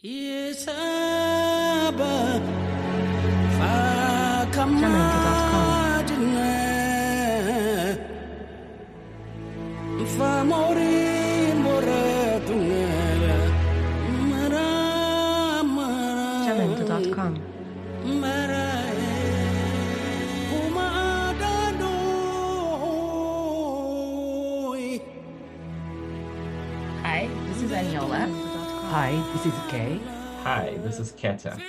Jamaica.com. Hi, this is Agniola. Hi, this is Kei. Hi, this is Khetha.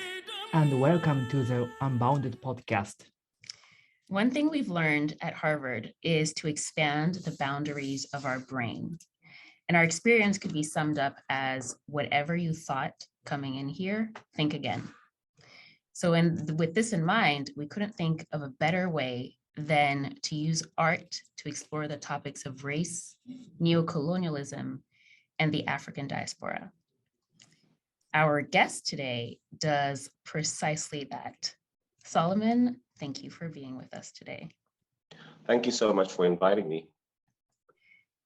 And welcome to the Unbounded podcast. One thing we've learned at Harvard is to expand the boundaries of our brain. And our experience could be summed up as whatever you thought coming in here, think again. So with this in mind, we couldn't think of a better way than to use art to explore the topics of race, neocolonialism, and the African diaspora. Our guest today does precisely that. Solomon, thank you for being with us today. Thank you so much for inviting me.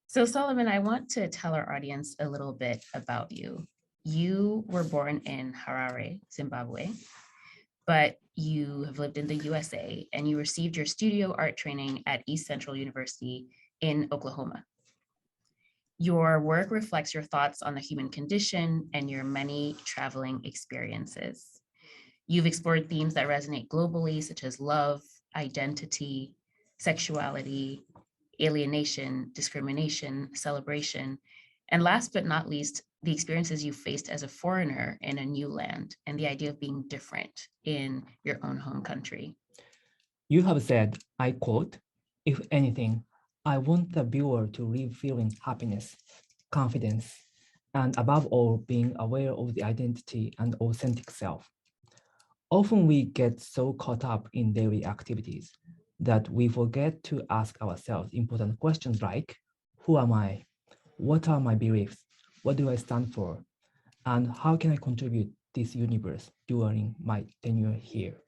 So Solomon, I want to tell our audience a little bit about you. You were born in Harare, Zimbabwe, but you have lived in the USA and you received your studio art training at East Central University in Oklahoma. Your work reflects your thoughts on the human condition and your many traveling experiences. You've explored themes that resonate globally, such as love, identity, sexuality, alienation, discrimination, celebration, and last but not least, the experiences you faced as a foreigner in a new land and the idea of being different in your own home country. You have said, I quote, "If anything, I want the viewer to leave feeling happiness, confidence, and above all, being aware of the identity and authentic self." Often we get so caught up in daily activities that we forget to ask ourselves important questions like, who am I? What are my beliefs? What do I stand for? And how can I contribute to this universe during my tenure here?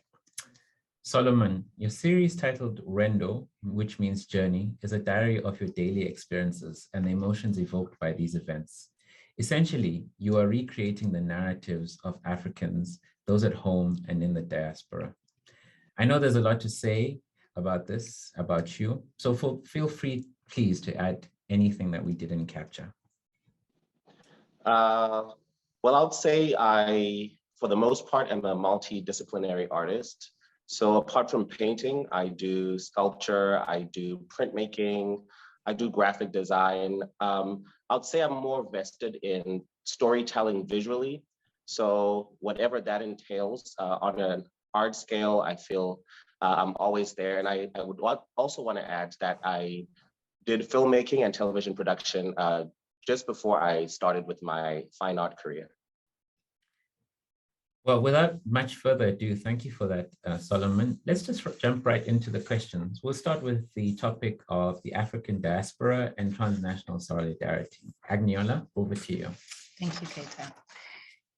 Solomon, your series titled Rendo, which means journey, is a diary of your daily experiences and the emotions evoked by these events. Essentially, you are recreating the narratives of Africans, those at home and in the diaspora. I know there's a lot to say about this, about you, so feel free, please, to add anything that we didn't capture. Well, I would say I, for the most part, am a multidisciplinary artist. So apart from painting, I do sculpture, I do printmaking, I do graphic design. I'd say I'm more vested in storytelling visually. So whatever that entails on an art scale, I feel I'm always there. And I would also want to add that I did filmmaking and television production just before I started with my fine art career. Well, without much further ado, thank you for that, Solomon. Let's just jump right into the questions. We'll start with the topic of the African diaspora and transnational solidarity. Agniola, over to you. Thank you, Khetha.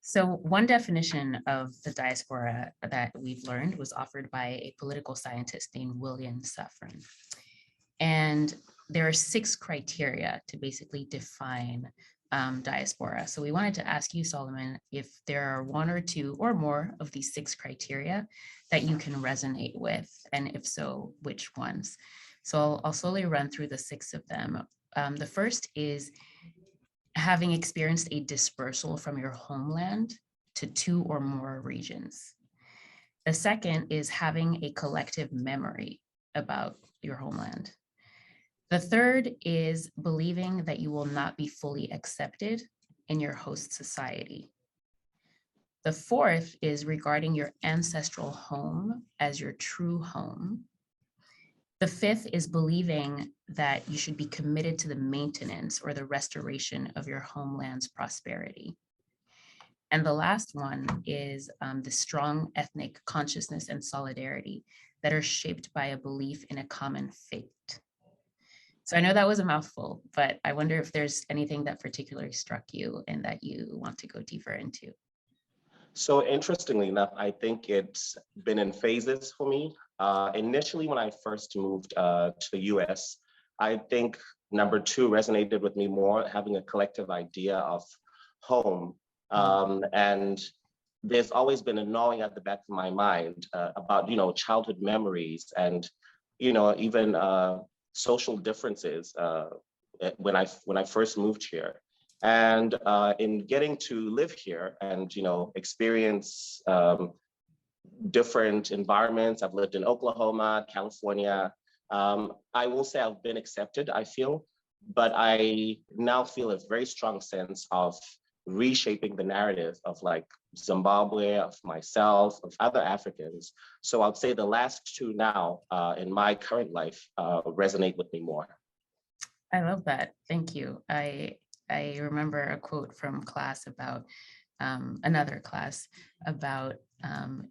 So one definition of the diaspora that we've learned was offered by a political scientist named William Safran. And there are 6 criteria to basically define diaspora. So we wanted to ask you, Solomon, if there are 1 or 2 or more of these 6 criteria that you can resonate with, and if so, which ones? So I'll slowly run through the 6 of them. The first is having experienced a dispersal from your homeland to 2 or more regions. The second is having a collective memory about your homeland. The third is believing that you will not be fully accepted in your host society. The fourth is regarding your ancestral home as your true home. The fifth is believing that you should be committed to the maintenance or the restoration of your homeland's prosperity. And the last one is the strong ethnic consciousness and solidarity that are shaped by a belief in a common fate. So I know that was a mouthful, but I wonder if there's anything that particularly struck you and that you want to go deeper into. So interestingly enough, I think it's been in phases for me. Initially, when I first moved to the US, I think number 2 resonated with me more, having a collective idea of home And there's always been a gnawing at the back of my mind about, childhood memories and, even social differences when I first moved here. And in getting to live here and, experience different environments, I've lived in Oklahoma, California. I will say I've been accepted, I feel, but I now feel a very strong sense of reshaping the narrative of like Zimbabwe, of myself, of other Africans. So I'd say the last two now in my current life resonate with me more. I love that. Thank you. I remember a quote from class about another class about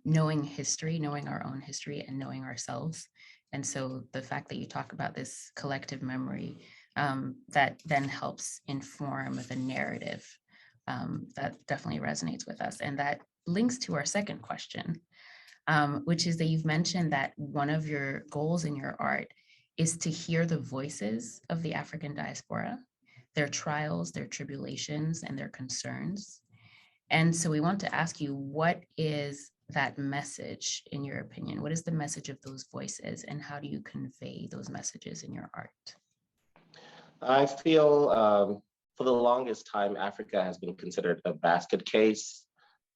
knowing history, knowing our own history and knowing ourselves. And so the fact that you talk about this collective memory that then helps inform the narrative, that definitely resonates with us. And that links to our second question, which is that you've mentioned that one of your goals in your art is to hear the voices of the African diaspora, their trials, their tribulations, and their concerns. And so we want to ask you, what is that message in your opinion? What is the message of those voices and how do you convey those messages in your art? I feel for the longest time, Africa has been considered a basket case,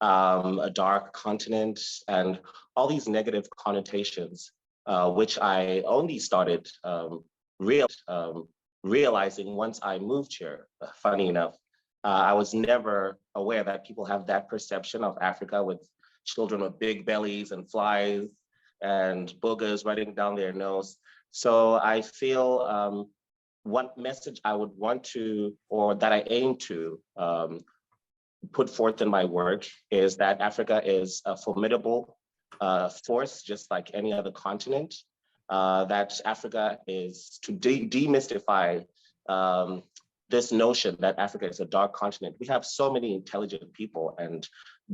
a dark continent, and all these negative connotations, which I only started realizing once I moved here, funny enough. I was never aware that people have that perception of Africa with children with big bellies and flies and boogers running down their nose. So I feel one message I would want to, or that I aim to put forth in my work is that Africa is a formidable force, just like any other continent, that Africa is to demystify this notion that Africa is a dark continent. We have so many intelligent people and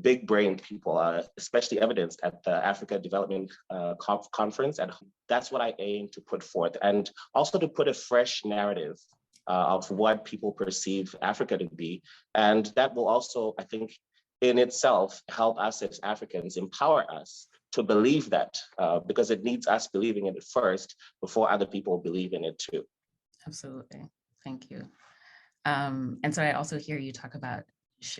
big-brained people, especially evidenced at the Africa Development Conference. And that's what I aim to put forth, and also to put a fresh narrative of what people perceive Africa to be. And that will also, I think, in itself, help us as Africans, empower us to believe that, because it needs us believing in it first before other people believe in it too. Absolutely. Thank you. And so I also hear you talk about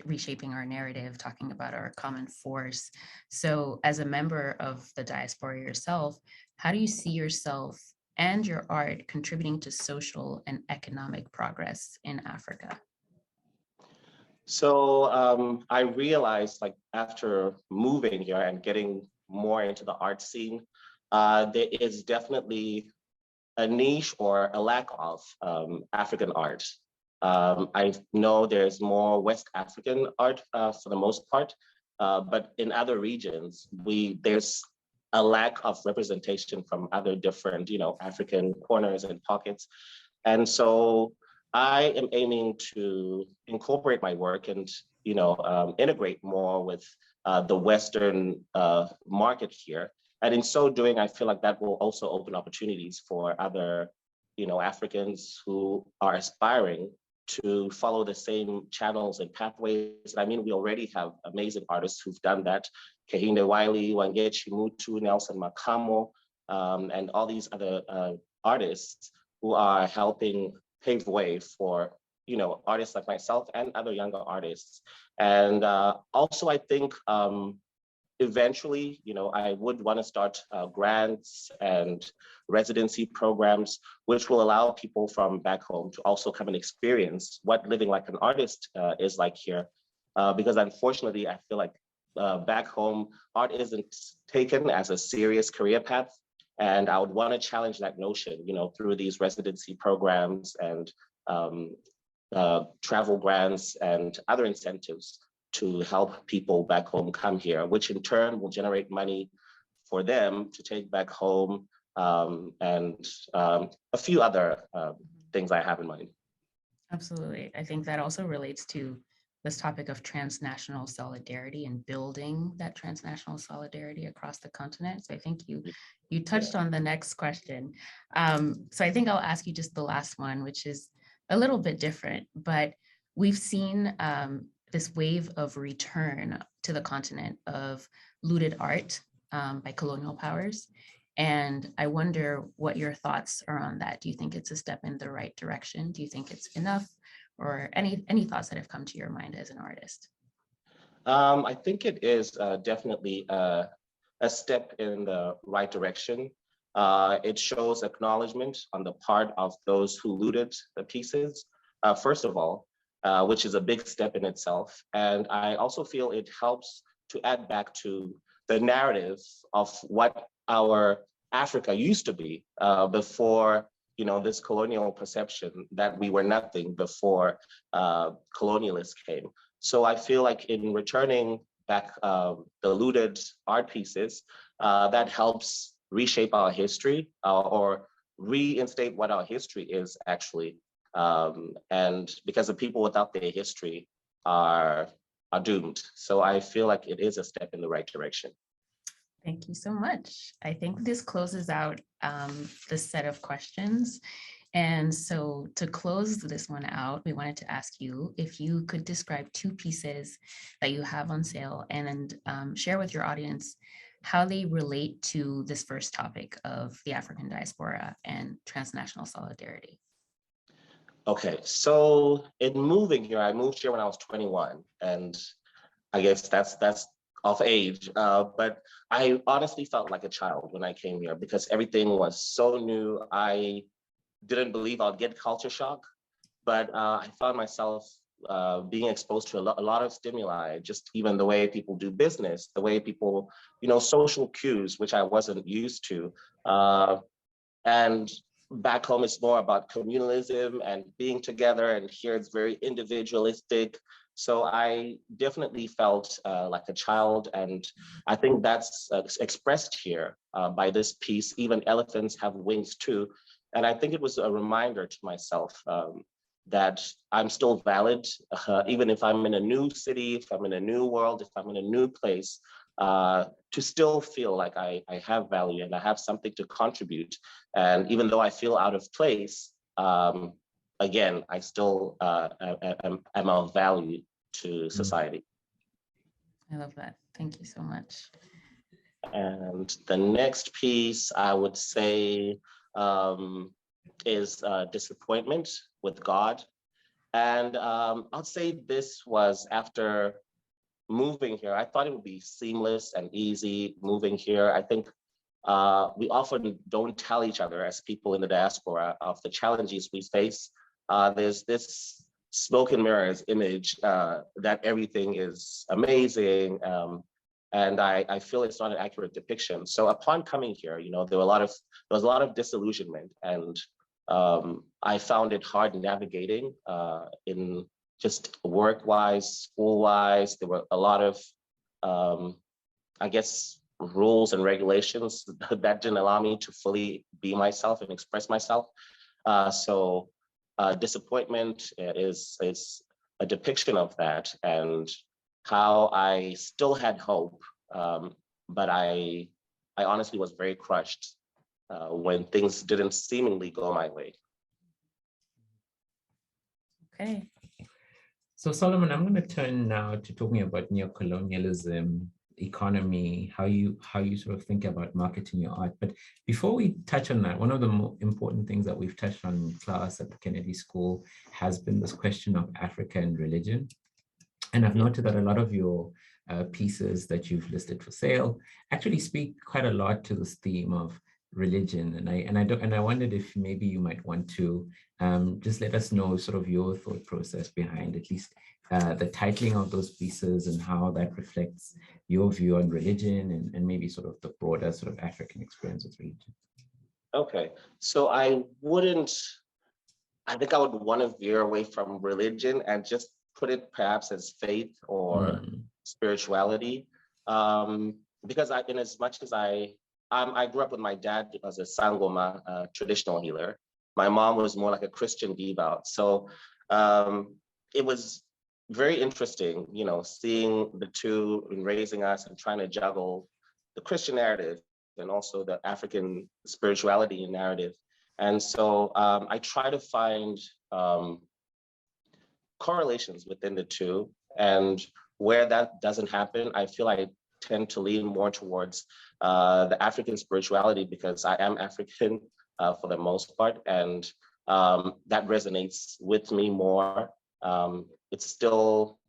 reshaping our narrative, talking about our common force. So as a member of the diaspora yourself, how do you see yourself and your art contributing to social and economic progress in Africa? So I realized, like, after moving here and getting more into the art scene, there is definitely a niche or a lack of African art. I know there's more West African art for the most part, but in other regions, there's a lack of representation from other different, African corners and pockets. And so I am aiming to incorporate my work and, integrate more with the Western market here. And in so doing, I feel like that will also open opportunities for other, Africans who are aspiring to follow the same channels and pathways. I mean, we already have amazing artists who've done that. Kehinde Wiley, Wangechi Mutu, Nelson Makamo, and all these other artists who are helping pave way for, artists like myself and other younger artists. And also, I think eventually, I would want to start grants and residency programs, which will allow people from back home to also come and experience what living like an artist is like here. Because unfortunately, I feel like back home, art isn't taken as a serious career path. And I would want to challenge that notion, through these residency programs and travel grants and other incentives to help people back home come here, which in turn will generate money for them to take back home, and a few other things I have in mind. Absolutely. I think that also relates to this topic of transnational solidarity and building that transnational solidarity across the continent. So I think you touched on the next question. So I think I'll ask you just the last one, which is a little bit different, but we've seen this wave of return to the continent of looted art by colonial powers. And I wonder what your thoughts are on that. Do you think it's a step in the right direction? Do you think it's enough? Or any thoughts that have come to your mind as an artist? I think it is definitely a step in the right direction. It shows acknowledgement on the part of those who looted the pieces, first of all, which is a big step in itself. And I also feel it helps to add back to the narrative of what our Africa used to be before, this colonial perception that we were nothing before colonialists came. So I feel like in returning back the looted art pieces, that helps reshape our history or reinstate what our history is actually. And because the people without their history are doomed. So I feel like it is a step in the right direction. Thank you so much. I think this closes out this set of questions. And so to close this one out, we wanted to ask you if you could describe 2 pieces that you have on sale and share with your audience how they relate to this first topic of the African diaspora and transnational solidarity. Okay, so in moving here, I moved here when I was 21, and I guess that's of age, but I honestly felt like a child when I came here because everything was so new. I didn't believe I'd get culture shock, but I found myself being exposed to a lot of stimuli, just even the way people do business, the way people, social cues, which I wasn't used to. And back home, it's more about communalism and being together, and here it's very individualistic. So I definitely felt like a child, and I think that's expressed here by this piece. Even elephants have wings too. And I think it was a reminder to myself that I'm still valid, even if I'm in a new city, if I'm in a new world, if I'm in a new place, to still feel like I have value and I have something to contribute. And even though I feel out of place, again, I still am of value to society. I love that. Thank you so much. And the next piece I would say is disappointment with God. And I'll say this was after moving here. I thought it would be seamless and easy moving here. I think we often don't tell each other as people in the diaspora of the challenges we face. There's this smoke and mirrors image that everything is amazing. And I feel it's not an accurate depiction. So upon coming here, there was a lot of disillusionment, and I found it hard navigating in just work-wise, school-wise. There were a lot of, I guess, rules and regulations that didn't allow me to fully be myself and express myself. So disappointment is a depiction of that, and how I still had hope, but I honestly was very crushed when things didn't seemingly go my way. Okay. So Solomon, I'm going to turn now to talking about neocolonialism, economy, how you sort of think about marketing your art. But before we touch on that, one of the more important things that we've touched on in class at the Kennedy School has been this question of Africa and religion. And I've noted that a lot of your pieces that you've listed for sale actually speak quite a lot to this theme of religion. And I wondered if maybe you might want to just let us know sort of your thought process behind at least the titling of those pieces and how that reflects your view on religion and maybe sort of the broader sort of African experience with religion. Okay, so I think I would want to veer away from religion and just put it perhaps as faith or spirituality. Because in as much as I grew up with my dad as a Sangoma, traditional healer. My mom was more like a Christian devout. So it was very interesting, seeing the two in raising us and trying to juggle the Christian narrative and also the African spirituality narrative. And so I try to find correlations within the two. And where that doesn't happen, I feel I tend to lean more towards the African spirituality, because I am African for the most part, and that resonates with me more. It's still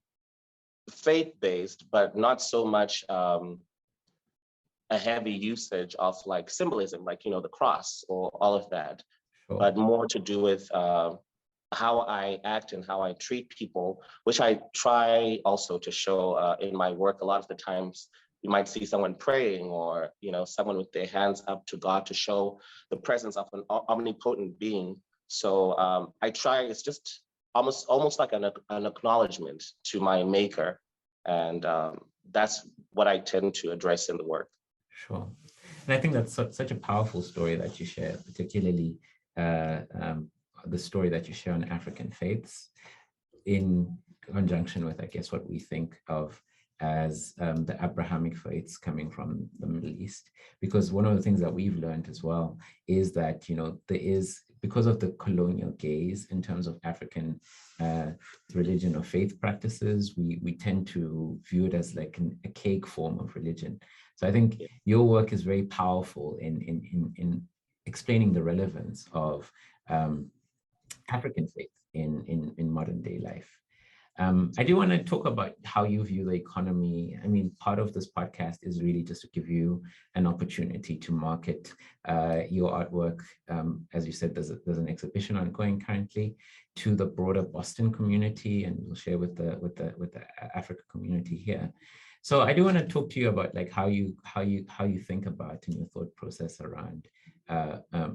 faith-based, but not so much a heavy usage of like symbolism, like, you know, the cross or all of that, Sure. but more to do with how I act and how I treat people, which I try also to show in my work. A lot of the times you might see someone praying, or, you know, someone with their hands up to God to show the presence of an omnipotent being. So I try, it's just almost like an acknowledgement to my maker. And that's what I tend to address in the work. Sure. And I think that's such a powerful story that you share, particularly the story that you share on African faiths in conjunction with, I guess, what we think of as the Abrahamic faiths coming from the Middle East. Because one of the things that we've learned as well is that, you know, there is, because of the colonial gaze in terms of African religion or faith practices, we tend to view it as like a cake form of religion. So I think your work is very powerful in explaining the relevance of African faith in modern day life. I do want to talk about how you view the economy. I mean, part of this podcast is really just to give you an opportunity to market your artwork. As you said, there's an exhibition ongoing currently, to the broader Boston community, and we'll share with the Africa community here. So I do want to talk to you about like how you think about and your thought process around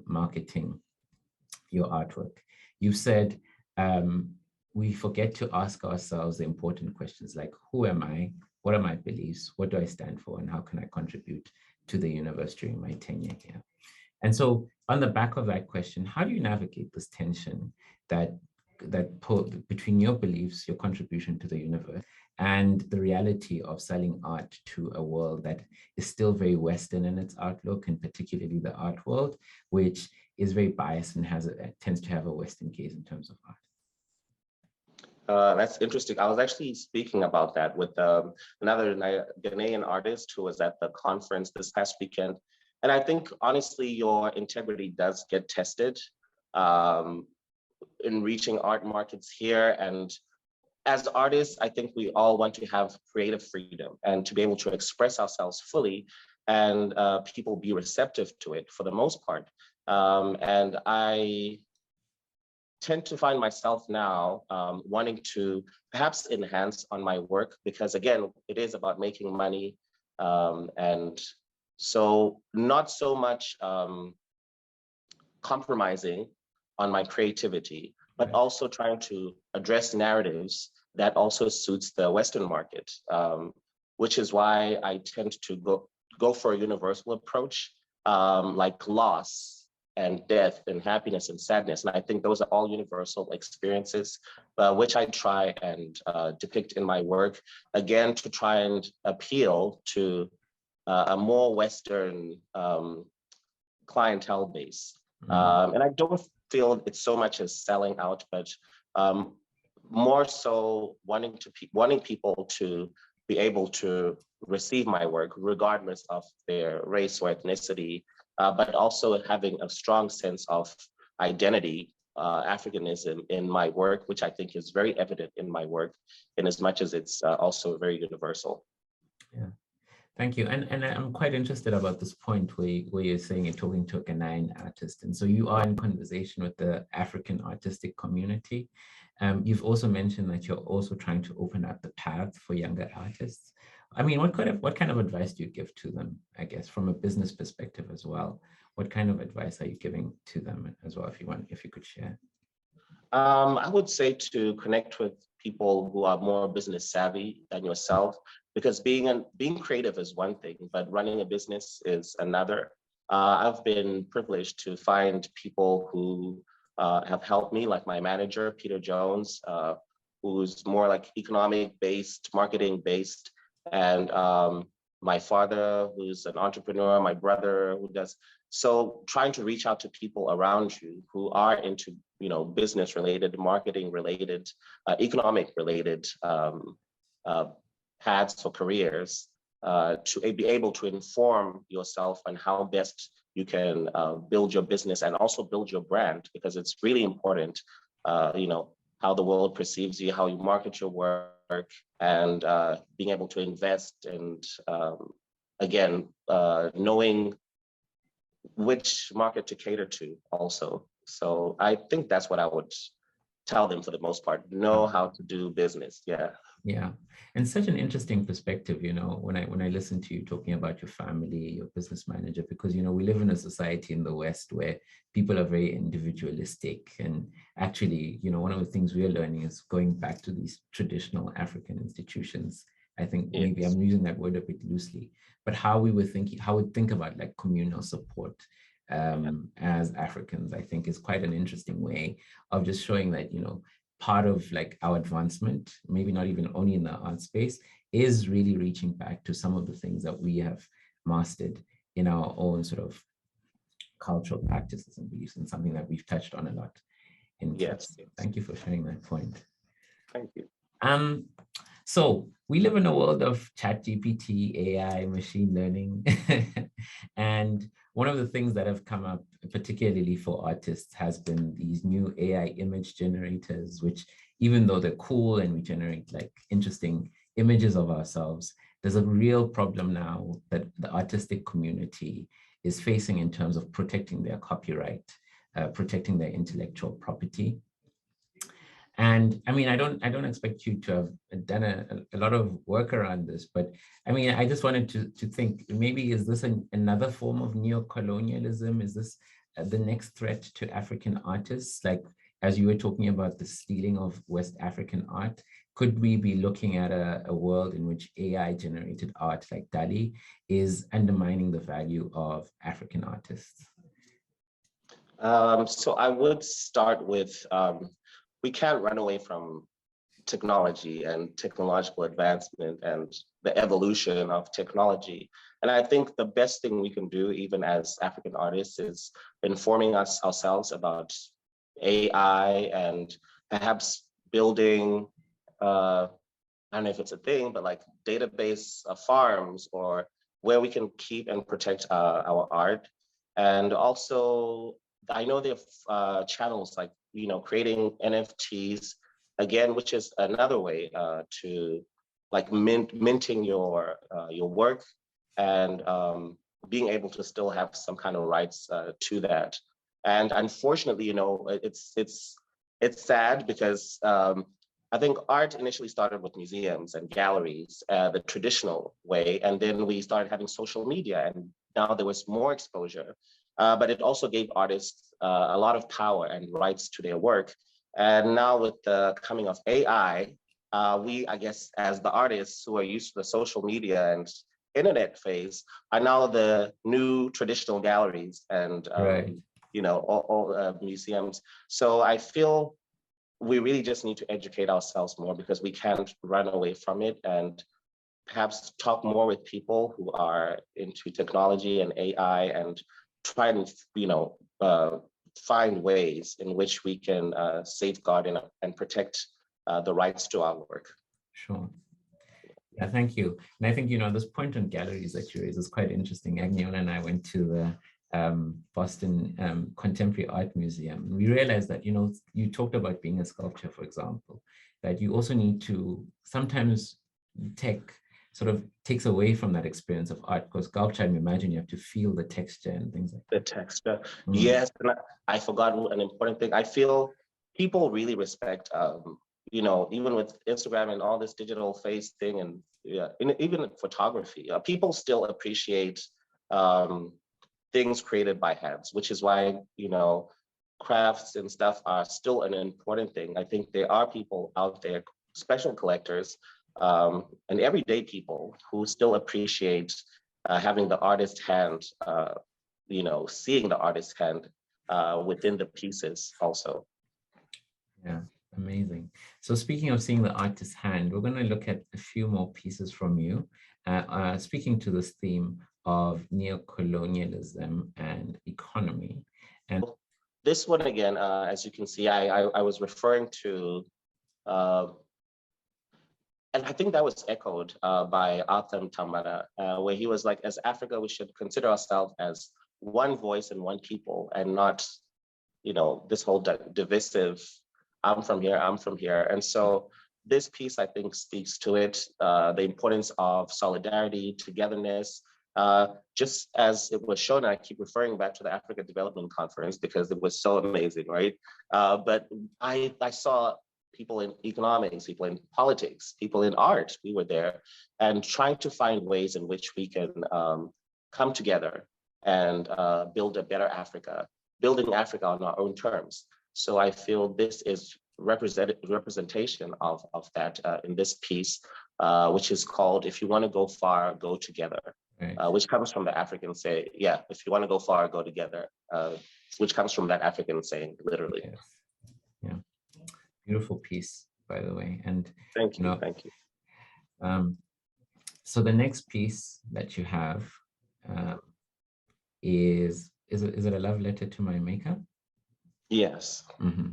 marketing your artwork. You've said we forget to ask ourselves the important questions like, who am I? What are my beliefs? What do I stand for? And how can I contribute to the universe during my tenure here? And so on the back of that question, how do you navigate this tension between your beliefs, your contribution to the universe, and the reality of selling art to a world that is still very Western in its outlook, and particularly the art world, which is very biased and tends to have a Western gaze in terms of art? That's interesting. I was actually speaking about that with another Ghanaian artist who was at the conference this past weekend. And I think, honestly, your integrity does get tested in reaching art markets here. And as artists, I think we all want to have creative freedom and to be able to express ourselves fully, and people be receptive to it for the most part. And I tend to find myself now wanting to perhaps enhance on my work, because again, it is about making money. And so not so much compromising on my creativity, but also trying to address narratives that also suits the Western market, which is why I tend to go for a universal approach, like loss and death and happiness and sadness. And I think those are all universal experiences, which I try and depict in my work, again, to try and appeal to a more Western clientele base. And I don't feel it's so much as selling out, but more so wanting people to be able to receive my work regardless of their race or ethnicity, but also having a strong sense of identity, Africanism in my work, which I think is very evident in my work, in as much as it's also very universal. Yeah. Thank you. And I'm quite interested about this point where you're saying you're talking to a Ghanaian artist. And so you are in conversation with the African artistic community. You've also mentioned that you're also trying to open up the path for younger artists. I mean, what kind of advice do you give to them, I guess, from a business perspective as well? What kind of advice are you giving to them as well, if you could share? I would say to connect with people who are more business savvy than yourself, because being creative is one thing, but running a business is another. I've been privileged to find people who have helped me, like my manager, Peter Jones, who's more like economic based, marketing based, and my father, who's an entrepreneur, my brother who does. So trying to reach out to people around you who are into, business related, marketing related, economic related paths or careers to be able to inform yourself on how best you can build your business and also build your brand, because it's really important, how the world perceives you, how you market your work, and being able to invest and again, knowing which market to cater to also. So I think that's what I would tell them for the most part, know how to do business. Yeah. Yeah. And such an interesting perspective, when I listen to you talking about your family, your business manager, because, we live in a society in the West where people are very individualistic. And actually, one of the things we're learning is going back to these traditional African institutions. I think maybe I'm using that word a bit loosely, but how we think about like communal support as Africans, I think is quite an interesting way of just showing that, part of like our advancement, maybe not even only in the art space, is really reaching back to some of the things that we have mastered in our own sort of cultural practices and beliefs, and something that we've touched on a lot. Yes. Thank you for sharing that point. Thank you. So we live in a world of ChatGPT, AI, machine learning, and one of the things that have come up, particularly for artists, has been these new AI image generators, which, even though they're cool and we generate like interesting images of ourselves, there's a real problem now that the artistic community is facing in terms of protecting their copyright, protecting their intellectual property. And I mean, I don't expect you to have done a lot of work around this, but I mean, I just wanted to think, maybe is this another form of neocolonialism? Is this the next threat to African artists? Like, as you were talking about the stealing of West African art, could we be looking at a world in which AI generated art like DALL-E is undermining the value of African artists? So I would start with, we can't run away from technology and technological advancement and the evolution of technology. And I think the best thing we can do, even as African artists, is informing ourselves about AI and perhaps building, I don't know if it's a thing, but like database farms or where we can keep and protect our art. And also, I know there are channels like, creating NFTs, again, which is another way to like minting your work and being able to still have some kind of rights to that. And unfortunately, it's sad because I think art initially started with museums and galleries, the traditional way, and then we started having social media, and now there was more exposure. But it also gave artists a lot of power and rights to their work. And now with the coming of AI, we, I guess, as the artists who are used to the social media and internet phase, are now the new traditional galleries and, all museums. So I feel we really just need to educate ourselves more, because we can't run away from it, and perhaps talk more with people who are into technology and AI and try and, find ways in which we can safeguard and protect the rights to our work. Sure. Yeah, thank you. And I think, this point on galleries that you raise is quite interesting. Agniola and I went to the Boston Contemporary Art Museum. And we realized that, you talked about being a sculptor, for example, that you also need to, sometimes tech sort of takes away from that experience of art, because sculpture, I imagine you have to feel the texture and things like that. The texture, yes. And I forgot an important thing. I feel people really respect, even with Instagram and all this digital face thing, and even in photography, people still appreciate things created by hands, which is why, crafts and stuff are still an important thing. I think there are people out there, special collectors, and everyday people who still appreciate having the artist hand, seeing the artist hand within the pieces also. Yeah, amazing. So speaking of seeing the artist's hand, we're going to look at a few more pieces from you, speaking to this theme of neocolonialism and economy. And this one again, as you can see, I was referring to and I think that was echoed by Artham Tambara, where he was like, as Africa, we should consider ourselves as one voice and one people, and not, this whole divisive, I'm from here. And so this piece, I think, speaks to it, the importance of solidarity, togetherness, just as it was shown. I keep referring back to the Africa Development Conference because it was so amazing, right? But I saw people in economics, people in politics, people in art, we were there, and trying to find ways in which we can come together and build a better Africa, building Africa on our own terms. So I feel this is representation of that in this piece, which is called, if you want to go far, go together, right. Which comes from the African say, yeah, if you want to go far, go together, which comes from that African saying, literally. Yes. Yeah. Beautiful piece, by the way. And thank you. Thank you. So the next piece that you have is it a love letter to my maker? Yes. Mm-hmm.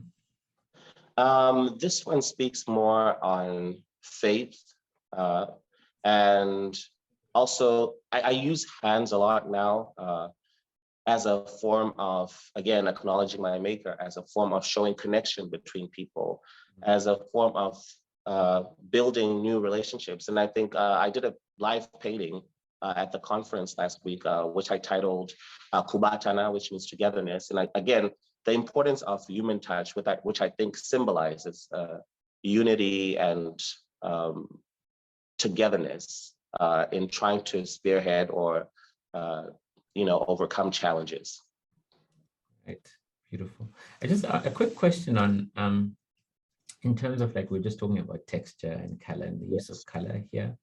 This one speaks more on faith, and also I use hands a lot now as a form of, again, acknowledging my maker, as a form of showing connection between people, as a form of building new relationships. And I think I did a live painting at the conference last week, which I titled Kubatana, which means togetherness. And again, the importance of human touch, which I think symbolizes unity and togetherness in trying to spearhead or overcome challenges. Right, beautiful. I just a quick question on in terms of, like, we're just talking about texture and color and the use of color here.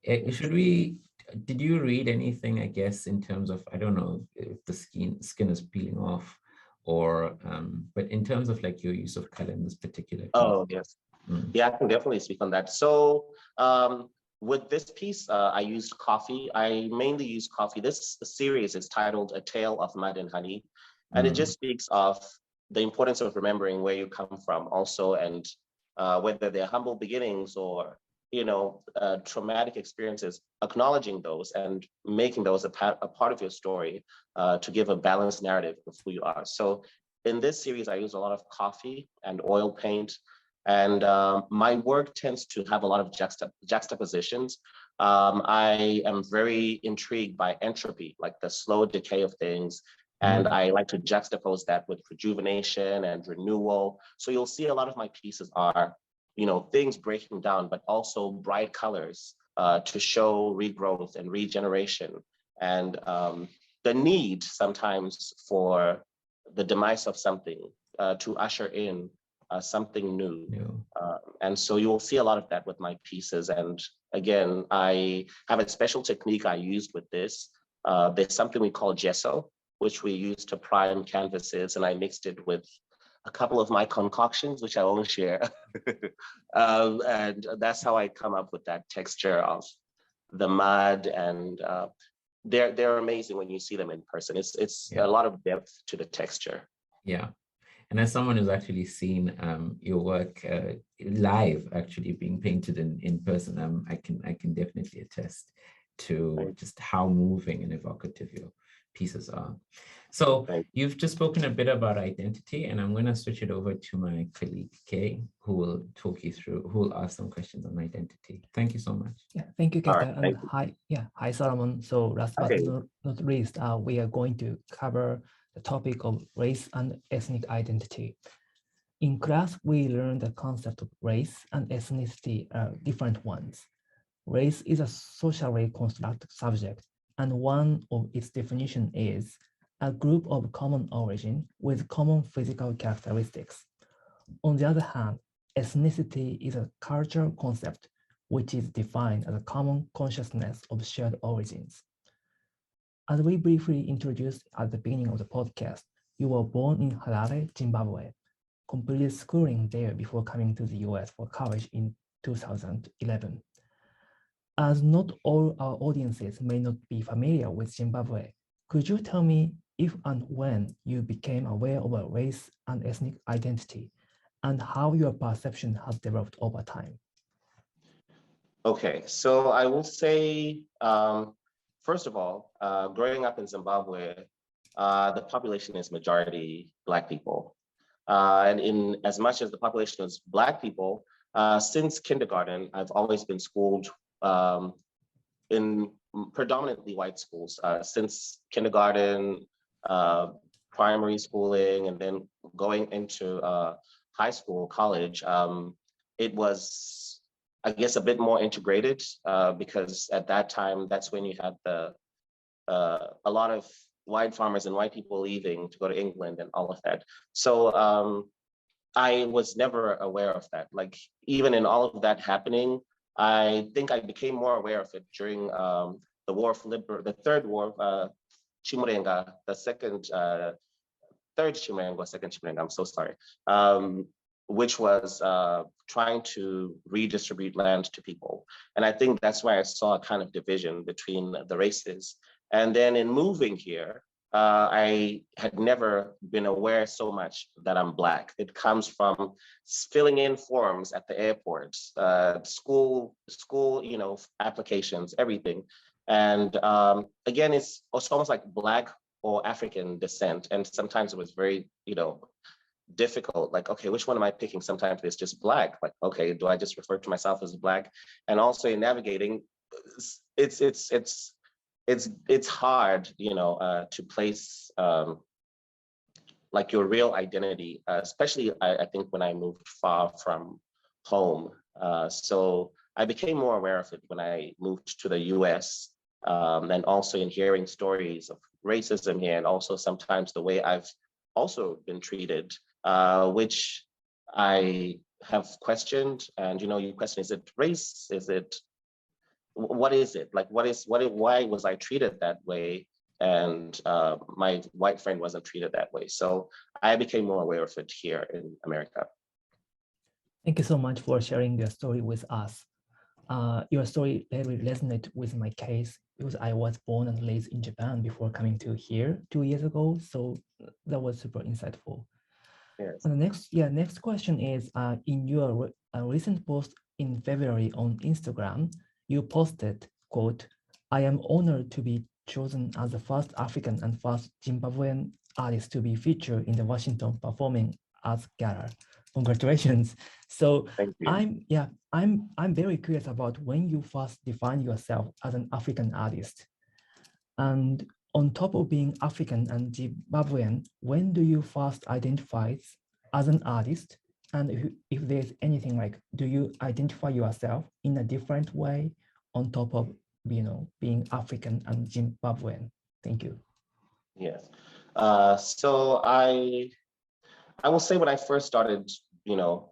Did you read anything, I guess, in terms of, I don't know if the skin is peeling off, or but in terms of like your use of color in this particular piece? Oh, yes. Yeah, I can definitely speak on that. So with this piece, I used coffee. I mainly use coffee. This series is titled A Tale of Mud and Honey. And it just speaks of the importance of remembering where you come from also, and whether they're humble beginnings or, traumatic experiences, acknowledging those and making those a part of your story to give a balanced narrative of who you are. So in this series, I use a lot of coffee and oil paint. And my work tends to have a lot of juxtapositions. I am very intrigued by entropy, like the slow decay of things. And I like to juxtapose that with rejuvenation and renewal. So you'll see a lot of my pieces are, things breaking down, but also bright colors to show regrowth and regeneration. And the need sometimes for the demise of something to usher in something new. And so you will see a lot of that with my pieces. And again, I have a special technique I used with this. There's something we call gesso, which we use to prime canvases, and I mixed it with a couple of my concoctions, which I won't share. And that's how I come up with that texture of the mud, and they're amazing when you see them in person. It's a lot of depth to the texture. Yeah. And as someone who's actually seen your work live, actually being painted in person, I can definitely attest to just how moving and evocative your pieces are. So you've just spoken a bit about identity, and I'm going to switch it over to my colleague Kei, who will who will ask some questions on identity. Thank you so much. Yeah, thank you, Khetha. And hi, Solomon. So last but not least, we are going to cover the topic of race and ethnic identity. In class, we learned the concept of race and ethnicity are different ones. Race is a socially constructed subject, and one of its definition is a group of common origin with common physical characteristics. On the other hand, ethnicity is a cultural concept which is defined as a common consciousness of shared origins. As we briefly introduced at the beginning of the podcast, you were born in Harare, Zimbabwe, completed schooling there before coming to the US for college in 2011. As not all our audiences may not be familiar with Zimbabwe, could you tell me if and when you became aware of a race and ethnic identity, and how your perception has developed over time? Okay, so I will say, first of all, growing up in Zimbabwe, the population is majority Black people. And in as much as the population is Black people, since kindergarten, I've always been schooled in predominantly white schools. Since kindergarten, primary schooling, and then going into high school, college, it was, I guess, a bit more integrated because at that time, that's when you had a lot of white farmers and white people leaving to go to England and all of that. So I was never aware of that. Like, even in all of that happening, I think I became more aware of it during the War of the Third War, Chimurenga, the second, third Chimurenga, second Chimurenga, I'm so sorry, which was trying to redistribute land to people. And I think that's why I saw a kind of division between the races. And then in moving here, I had never been aware so much that I'm Black. It comes from filling in forms at the airport, school, applications, everything. And again, it's almost like Black or African descent. And sometimes it was very, difficult. Like, okay, which one am I picking? Sometimes it's just Black. Like, okay, do I just refer to myself as Black? And also in navigating, it's hard, to place like your real identity, especially I think when I moved far from home. So I became more aware of it when I moved to the US, and also in hearing stories of racism here, and also sometimes the way I've also been treated, which I have questioned. And you question, is it race? Is it, what is it? Like, why was I treated that way? And my white friend wasn't treated that way. So I became more aware of it here in America. Thank you so much for sharing your story with us. Your story very resonates with my case because I was born and raised in Japan before coming to here 2 years ago. So that was super insightful. Yes. And the next question is, in your recent post in February on Instagram, you posted, quote, "I am honored to be chosen as the first African and first Zimbabwean artist to be featured in the Washington Performing Arts Gala. Congratulations." So Thank you. I'm very curious about when you first defined yourself as an African artist. And on top of being African and Zimbabwean, when do you first identify as an artist? And if there's anything like, do you identify yourself in a different way on top of, being African and Zimbabwean? Thank you. Yes. So I will say when I first started,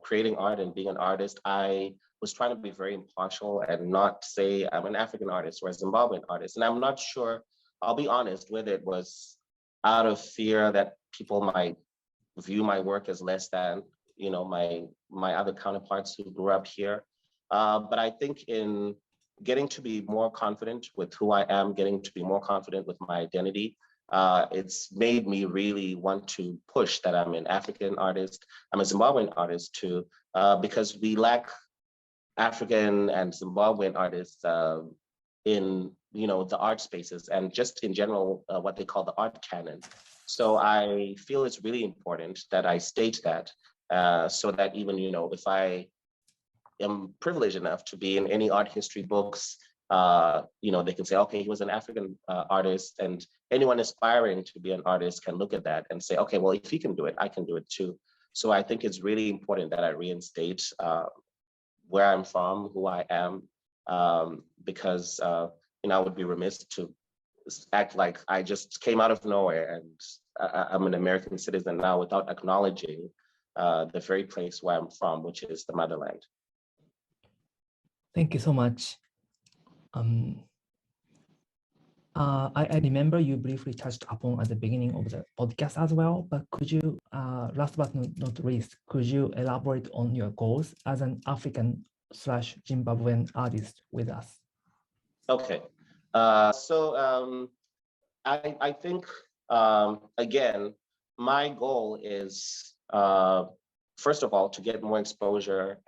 creating art and being an artist, I was trying to be very impartial and not say I'm an African artist or a Zimbabwean artist. And I'm not sure, I'll be honest, whether it was out of fear that people might view my work as less than, my other counterparts who grew up here. But I think in getting to be more confident with who I am, getting to be more confident with my identity, it's made me really want to push that I'm an African artist, I'm a Zimbabwean artist too, because we lack African and Zimbabwean artists in the art spaces and just in general what they call the art canon. So I feel it's really important that I state that so that even if I am privileged enough to be in any art history books, they can say, okay, he was an African artist, and anyone aspiring to be an artist can look at that and say, okay, well, if he can do it, I can do it too. So I think it's really important that I reinstate where I'm from, who I am, because I would be remiss to act like I just came out of nowhere and I'm an American citizen now without acknowledging the very place where I'm from, which is the motherland. Thank you so much. I remember you briefly touched upon at the beginning of the podcast as well, but could you, last but not least, could you elaborate on your goals as an African/Zimbabwean artist with us? Okay, so I think, again, my goal is, first of all, to get more exposure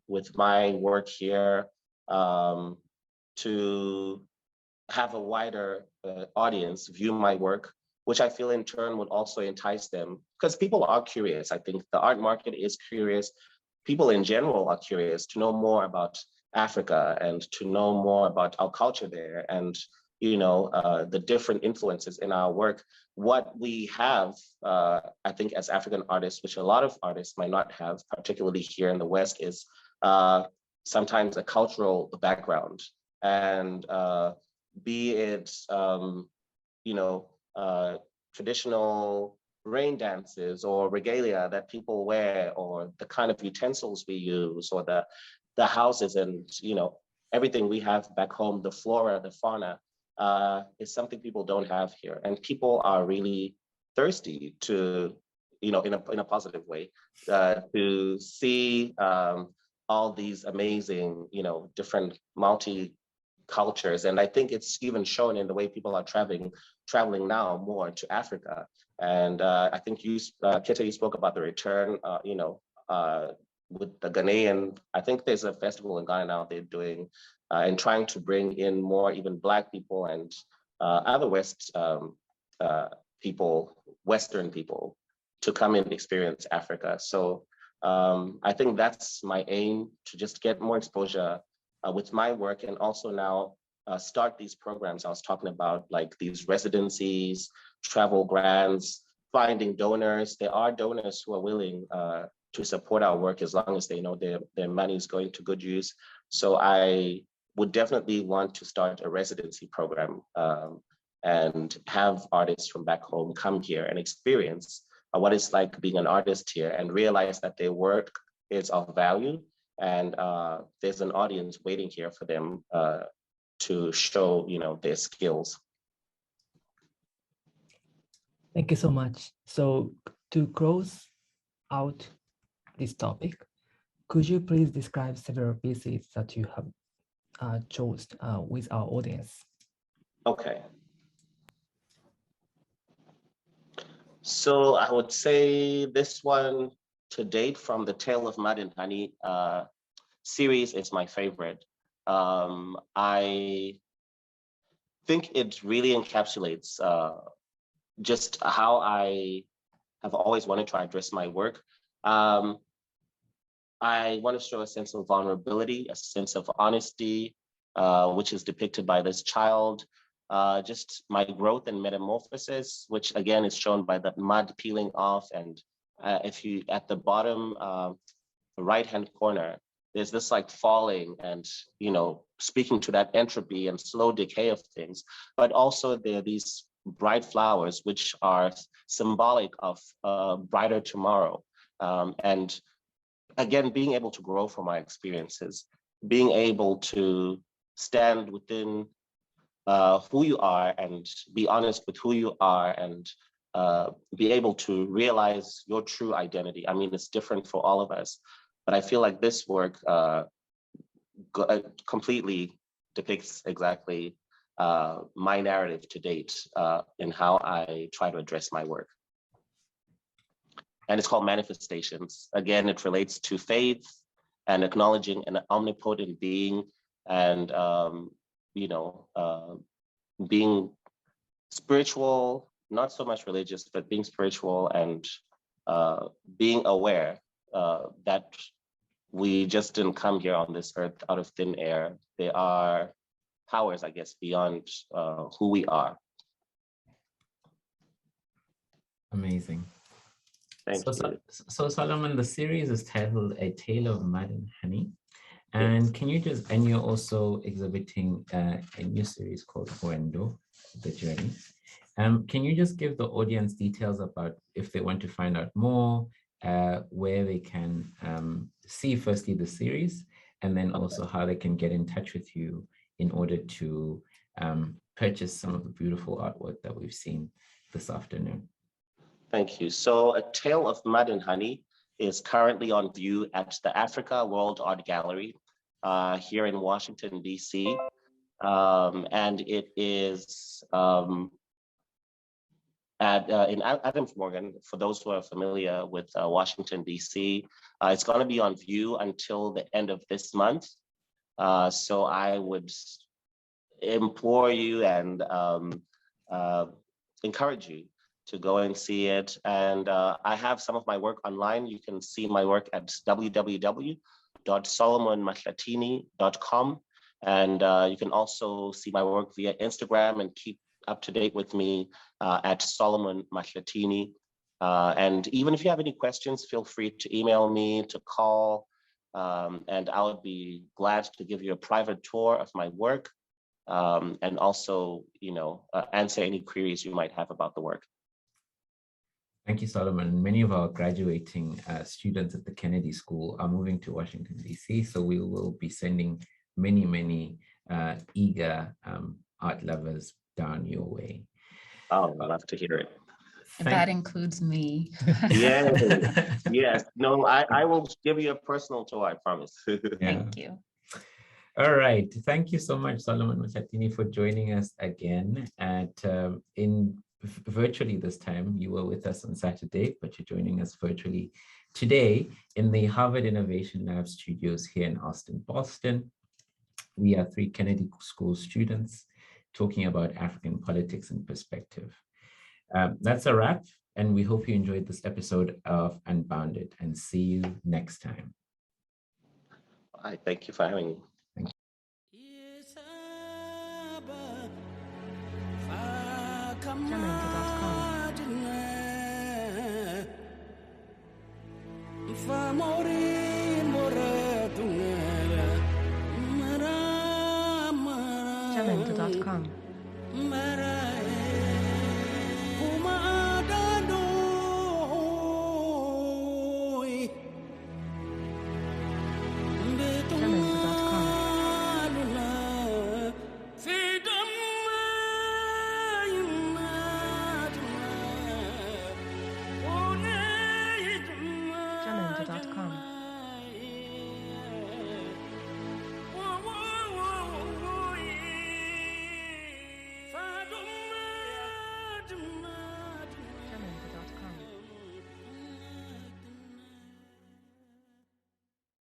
with my work here, to have a wider audience view my work, which I feel in turn would also entice them, because people are curious. I think the art market is curious. People in general are curious to know more about Africa and to know more about our culture there, and the different influences in our work. What we have, I think, as African artists, which a lot of artists might not have, particularly here in the West, is sometimes a cultural background, and be it traditional rain dances or regalia that people wear, or the kind of utensils we use, or the houses and everything we have back home, the flora, the fauna, is something people don't have here, and people are really thirsty to, in a positive way, to see all these amazing, different multi-cultures. And I think it's even shown in the way people are traveling now more to Africa. And I think Khetha, you spoke about the return, with the Ghanaian. I think there's a festival in Ghana now they're doing, and trying to bring in more even Black people and other Western people to come and experience Africa. So I think that's my aim, to just get more exposure with my work, and also now start these programs I was talking about, like these residencies, travel grants, finding donors. There are donors who are willing to support our work as long as they know their money is going to good use. So I would definitely want to start a residency program and have artists from back home come here and experience what it's like being an artist here, and realize that their work is of value, and there's an audience waiting here for them to show their skills. Thank you so much. So to close out this topic, could you please describe several pieces that you have chose with our audience? Okay. So I would say this one to date from the Tale of Mud and Honey series is my favorite. I think it really encapsulates just how I have always wanted to address my work. I want to show a sense of vulnerability, a sense of honesty, which is depicted by this child. Just my growth and metamorphosis, which again is shown by the mud peeling off. And if you, at the bottom right-hand corner, there's this like falling and, speaking to that entropy and slow decay of things. But also there are these bright flowers, which are symbolic of a brighter tomorrow. And again, being able to grow from my experiences, being able to stand within who you are and be honest with who you are, and be able to realize your true identity. I mean, it's different for all of us, but I feel like this work completely depicts exactly my narrative to date in how I try to address my work. And it's called Manifestations. Again, it relates to faith and acknowledging an omnipotent being, and being spiritual, not so much religious, but being spiritual, and being aware that we just didn't come here on this earth out of thin air. There are powers, I guess, beyond who we are. Amazing. Thank you. So Solomon, the series is titled A Tale of Mud and Honey. And yes. Can you just, and you're also exhibiting a new series called Rendo, The Journey. Can you just give the audience details about, if they want to find out more, where they can see firstly the series, and then also how they can get in touch with you in order to purchase some of the beautiful artwork that we've seen this afternoon? Thank you. So A Tale of Mud and Honey is currently on view at the Africa World Art Gallery here in Washington, DC. And it is in Adams Morgan, for those who are familiar with Washington, DC. It's going to be on view until the end of this month. So I would implore you and encourage you to go and see it. And I have some of my work online. You can see my work at www.solomonmahlatani.com. And you can also see my work via Instagram and keep up to date with me at Solomon Mahlatini. And even if you have any questions, feel free to email me, to call, and I would be glad to give you a private tour of my work, and also, answer any queries you might have about the work. Thank you, Solomon. Many of our graduating students at the Kennedy School are moving to Washington, D.C., so we will be sending many eager art lovers down your way. Oh, I'd love to hear it. That includes me. Yes. No, I will give you a personal tour, I promise. Thank you. All right. Thank you so much, Solomon Mahlatini, for joining us again virtually this time. You were with us on Saturday, but you're joining us virtually today in the Harvard Innovation Lab studios here in Austin, Boston. We are 3 Kennedy School students talking about African politics and perspective. That's a wrap, and we hope you enjoyed this episode of Unbounded, and see you next time. Hi, thank you for having me. Jamendo.com.